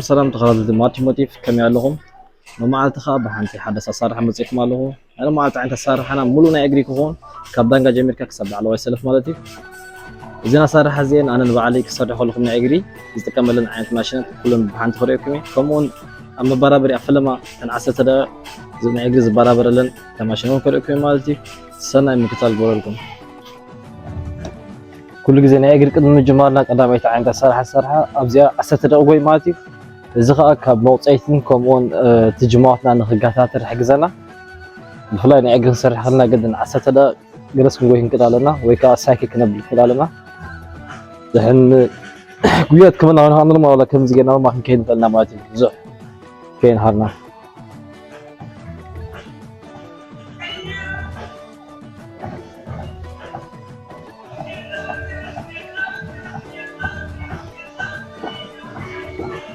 سلام تخرج ماتي موتيف كم يالهم نمعلت خاب حنتي حدث صار حمد زيك ماله أنا معلت عند صار حنا ملونا أجري كهون كابدانجا جميل كسب على ويسلف مالتي إذا صار حزين أنا نبعليك صار خلكم أجري يستكملن عند ماشينات كلهم بحنت خريكمي كمون أما برابر أفلما كان عسى تدا زين أجري برابر لن كماشينون خريكمي مالتي سنة مكتال بقولكم كل جزء أجري قدم الجمالنا قدامي عند صراحة أبزيا عسى تدا أقوي مالتي زخا كاب موصيتن كمون تجمعاتنا نخقاتات رحجزنا بفلاي نأجر سرح لنا قدن عساتنا جلس كوين كدالنا ويكا ساكي كنبل كدالنا لحن قويات كمان أنا هنرمى ولا كم زينا ما كان دلنا ماتي زح كين هرنا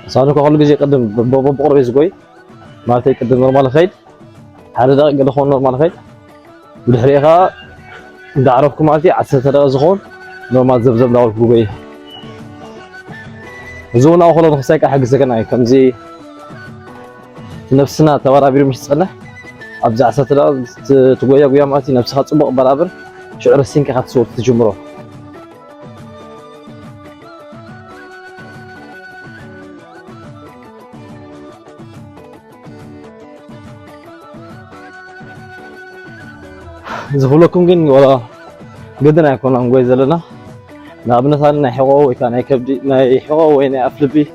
صاروا كل جزء قدم بقرب يزقوي ما تقدم نورمال خيل هذا ده قد خون نورمال خيل بالحريقة إذا عرفكم مالتي عسى ترى زخون نورمال زبزب داول بوجي زونا وخلنا نخسيك حق سكناي كم زي نفسنا توارا بيرو مش تسأله أبزع عسى ترى تقويا قويا مالتي نفسها تصبق برابر شعور السين كخات صوت تجمره زخولكم جن ولا قدنا يكون عم جويز لنا نابنا ثاني نحقه وكان يكبدي نحقه وين أفلبي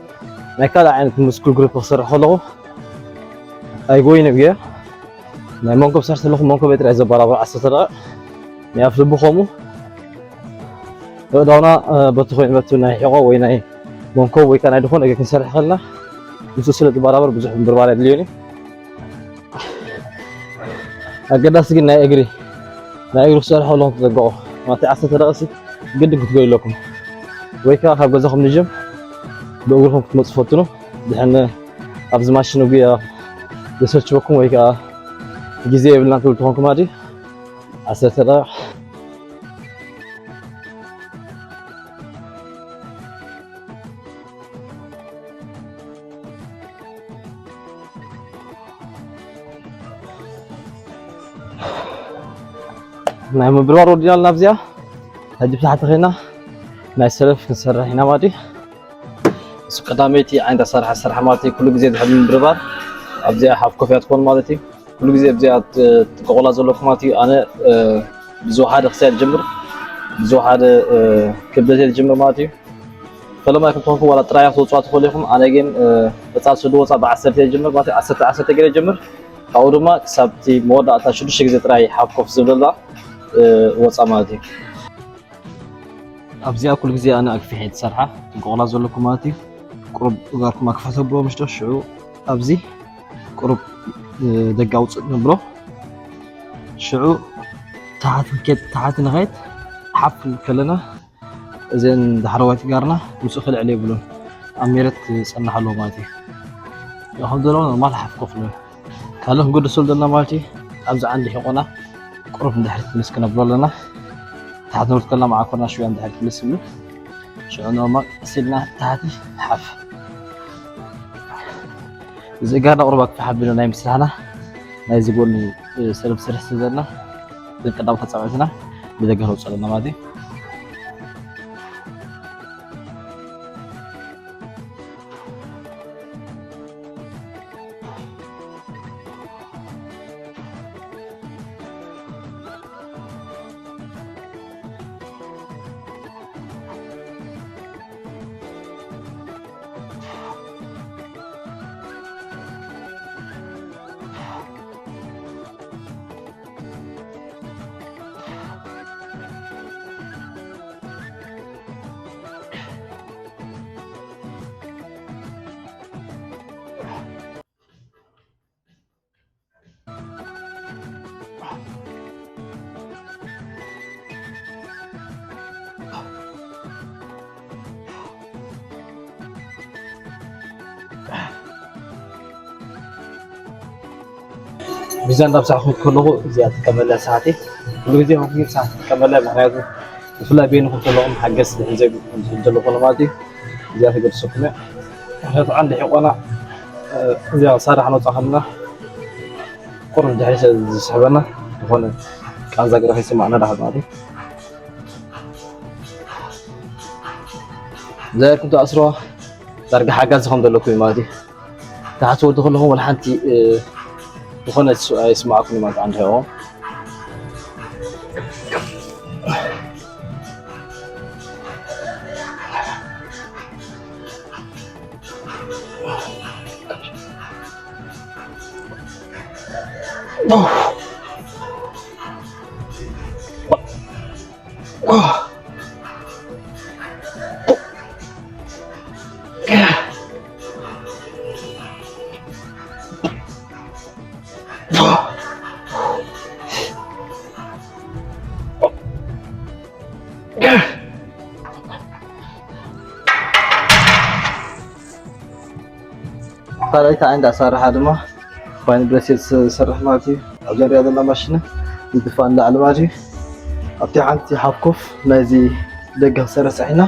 نكال عن المسكول جروب بصر حلو أي جوين بيا نمونكم بصرت لكم مونكم بيترعز برابر عسى نأفلبو خمو دونا بتخوين بتونا نحقه وين مونكم وكان يدخون أجي كنسر حلنا نسوسلة برابر بزح بربار اليوني أقدر سجن أجري لا يروح سؤال حولهم تلقوه ما تعسى رأسي قد كنت قايل لكم ويكا خاب جزاكم نجم بقولكم كنت مصفوتنو دحين أبز ماشينو بيا بسوتش بكم ويكا جزية بالله تقول تهونكم هذه عسى ترى نعم بالوار وديال نافزيا هجيب تحت خينا نايسلف نسرح هنا مادي سو قداميتي عند صراحة مالتي كل جزء بحب من بربار أبزيا حاف كوفي تكون مالتي كل جزء أبزيا تقولا زلوك مالتي أنا بزو هذا خسائر جمر بزو هذا كبدة الجمر مالتي فلما يكون تكون ولا ترايح صوت خليهم أنا جين بتصل سدوة صعب عسرت الجمر مالتي عسرت كده الجمر أورما كسبتي موضة أتشدو شيء جزء ترايح حاف كوفي زبالة وصاماتي أبزي أكل جزء أنا أكفي حيد صراحة قولا زلكم ماتي قرب غاركم أكفته برو مش تشعو أبزي قرب دقاوت نبرو شعو تحت نغايت حفل كلنا زين دحرواتي قارنا وسخل عليه بلون أميرت صنع له ماتي الحمد لله ما لحف كفله كلهم قد سولدنا مالتي أبزي عندي حقنا قرب ندحرت مسكنا بلولنا تحت نتكلم معاكم شوي عن ندحرت مسكنا شو نورمال سيبنا تحت حف إذا قارنا قربك في حبينا نايم سرحنا نايز يقول سلب سرح سيدنا ذي قدام خصاوتنا بدأ قهروا صلنا مادي ميزان نبصحكم كله زيادة كمل ساعتي كل ጊዜ هو ساعتي كمل معناته بفلا بينكم كلهم حقس زي جلو قلماتي زيادة قرصكم هذا عندي حقنا زي صار حنا صاحبنا قرن جهيش صاحبنا هون كان زاغر هيس معنا ده مالي زي كنت اسروا درجة حاجزهم دلكم مالي تحسوا دخلهم ولا حنتي هون يسمعكم ما عندهم قرأت عند أسارة هذا فاين بريسيس سرح مالتي أجري هذا الماشينة الدفاع على مالتي أبتي عندي حفكف لازي دقة سرس عنا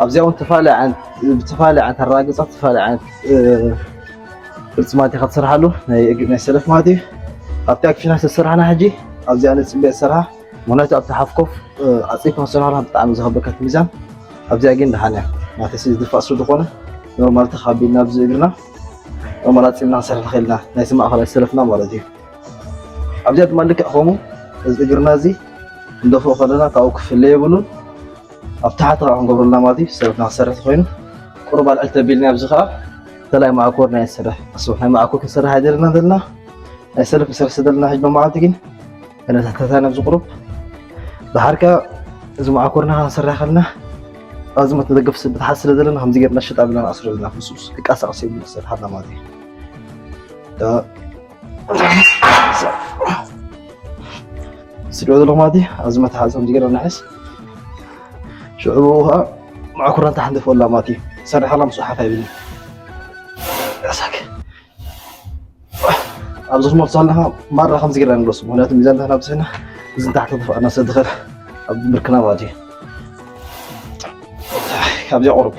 أبزي أون تفاعل عن الراقصة تفاعل عن مالتي خد سرح له نسلف مالتي أبتي أكفي ناس السرح أنا حجي أبزي أنا سبي السرح مناته أبتي حفكف أصيب مصنع لها بتعمل زهبكة ميزان أبزي أجين دهانة ما تسيز دفاع سودقنا نورمال تخابينا بزيقنا ومرات سيمنا سرح خيلنا نسمع خلاص سلفنا مالتي أبجد مالك أخومو إزدقرنا زي ندفو خلنا كاوكف اللي يقولون أفتحت عن قبر الله ماضي سلفنا سرح خوينو قرب على التبيلنا بزخرة تلاقي مع كورنا يسرح أصبحنا مع كوك سرح هديرنا دلنا يسلف سرح سدلنا حجم معاتقين أنا تحتانا بزقرب بحركة إذا مع كورنا سرح خلنا لازم تدقف بتحسر دلنا هم زيقرنا الشتاء بلنا أسر لنا خصوص كأس أصيب من السرح هذا ماضي سلوى الماضي أزمة حازم جيرا نحس شعوبها مع كرة تحدث ولا ماتي سرح الله مصحة فايبني يساك أبزر مرسالها مرة 5 جيرا نقص هنا ميزان هنا بسنا إذا تحت تدفع أنا سدخل بركنا ماتي أبزي عرب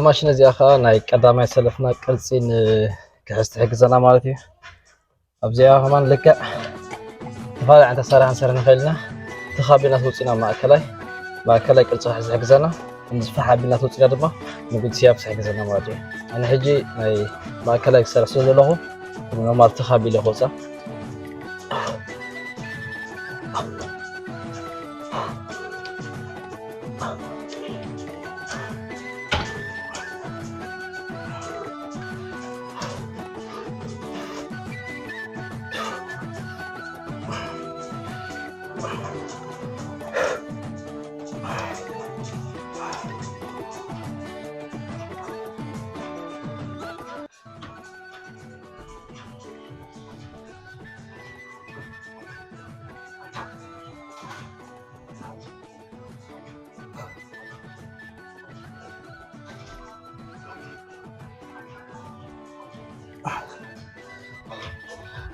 ماشينا زي أخا ناي قدامي سلفنا قلصين كحست حجزنا مالتي أبزيها كمان لك تفاعل عن تسارح سرنا خيلنا تخابينا توصينا مع كلاي قلص حجزنا نزفح بينا توصينا دما نقول سياب حجزنا مالتي أنا حجي ناي مع كلاي سرسل له وما تخابي له صح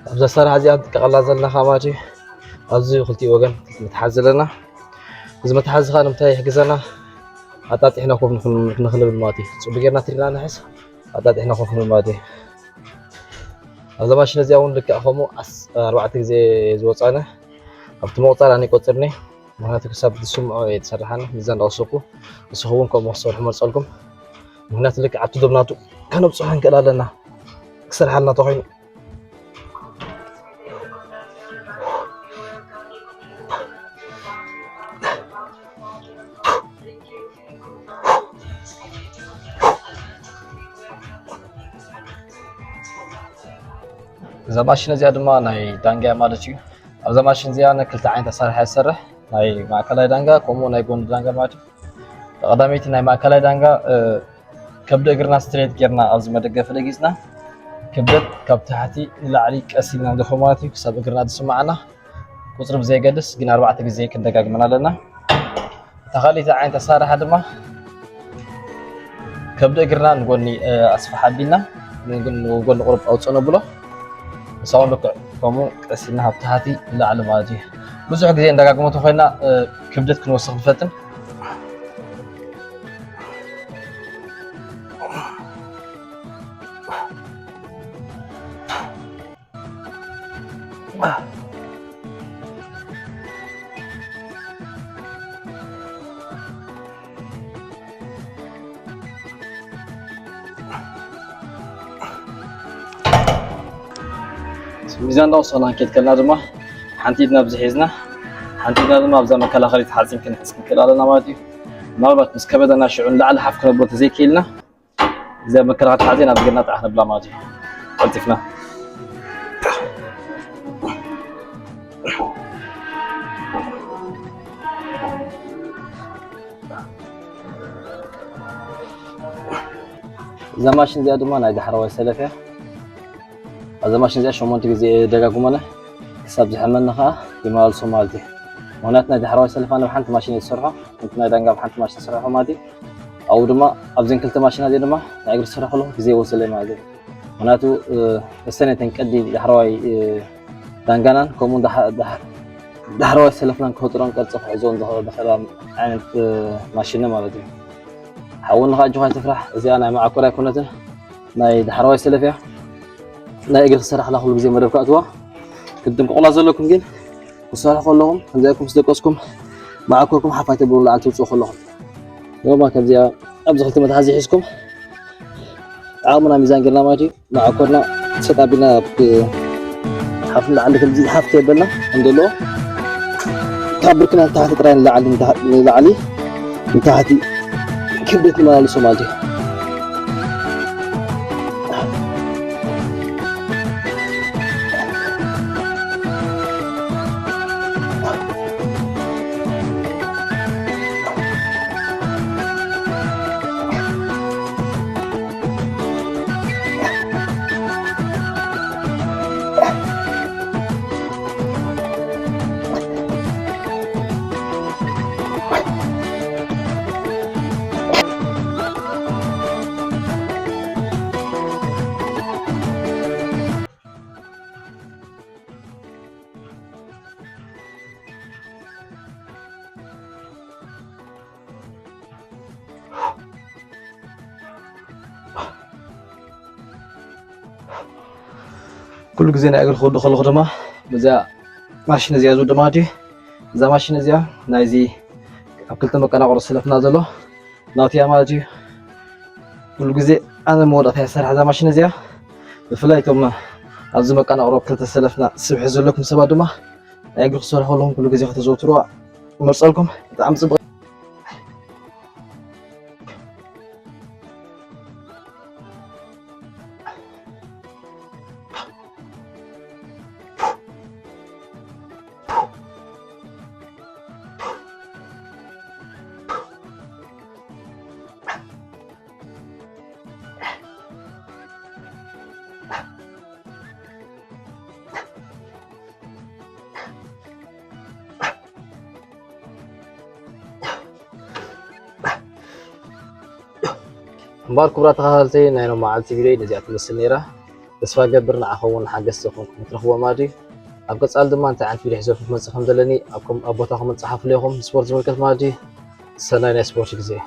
أبزا صار هذه كقلا زلنا خاماتي أبزي خلتي وجن متحزلنا إذا متحز خانم تاي حجزنا أتات إحنا خوف نخلي بالماتي بقينا ترينا نحس أتات إحنا خوف بالماتي هذا ماشي نزياون لك أخومو 4 زي زوصانا أبت موطر أني قطرني مهناتك سب السمع يتسرحنا ميزان أوسقو وسخونكم وصور مرسلكم مهنات لك عبتو دبناتو كانوا بصحن كلالنا كسر حالنا طوحين إذا ماشين زيادة ما ناي دانجا مالتي إذا ماشين زيادة كل تعين تصرح يسرح ناي مع كلا دانجا كومو ناي جون دانجا مالتي قداميتي ناي مع كلا دانجا كبد إجرنا ستريت جرنا أز مدقة فلقيسنا كبدت كبتحتي إلى عليك أسينا دخوماتي كسب إجرنا تسمعنا قصرب زي قدس جنا 4 زي كدقاق من لنا تخلي تعين تصرح هذا ما كبد إجرنا نقولني أصفح حدينا نقول قرب أو تصنع بله سواء لك كمو أسينا هبتحتي إلى على ماجي بزح زي دقاق ما تخيلنا كبدت كنوصل الفتن ميزان وصلنا كيد كلنا دما حنتيدنا بزحيزنا حنتيدنا دما بزا مكلاخلي تحازين كنحس كلالنا ماتي مالبات مسكبدنا شعون لعل حف كنبرت زي كيلنا زي مكلاخلي تحازين ابقنا تاعنا بلا ماتي قلتفنا إذا ماشين زي دما نايد حروي سلفه إذا ماشين زي شو منتج زي دقاقمنا حساب زحمنا خا بمال صومالتي هناتنا دي حروي سلفه أنا بحنت ماشين يسرحه كنت نايدانقا بحنت ماشين يسرحه مادي أو دما أبزين كلتا ماشين هذه دما نايقر يسرحه له زي وصل مادي هناتو السنة تنكدي دي حروي دانقانا كومون دي حروي سلفنا كهطران قد صفح زون دخل عند ماشيننا مالتي حاولنا خاجو هاي تفرح زي أنا مع كوريا كونتن نايد حروي سلفه لا يقدر الصراحة لا خلوا زي ما رفقتوا قدم قولا زلكم جن والصراحة خلهم زيكم صدقكم معكم حفايت بقول لا توصوا خلهم وما كان زي أبز خلت متحزي حسكم عامنا ميزان قلنا ماجي معكم ستا بنا حفل عندك الجي حفت بنا الحمد لله كابركنا تحت ترين لعلي من تحت كبدت ما لسومالتي كل جزء نأجر خود خدمة بزا ماشين زيادة دماتي زا ماشين زيا نايزي أكلت مكان أقرص سلف نازله ناتي ماجي كل جزء أنا مودة في سر هذا ماشين زيا بفلايكم أبز مكان أقرب كلت سلفنا سبح زلكم سبادما نأجر صور حولهم كل جزء تزوتروا مرسلكم تعم صبغ مبارك برات خالتي نحن معلتي فيديو نزيات مسنيرة بس فاقبرنا عخون حقستكم مترخوا مادي أبقى سأل دمان أنت عن فيديو حزوف في مصحف دلني أبقى أبوتاكم من صحف ليهم سبورت ملكت مادي سنة سبورت كزي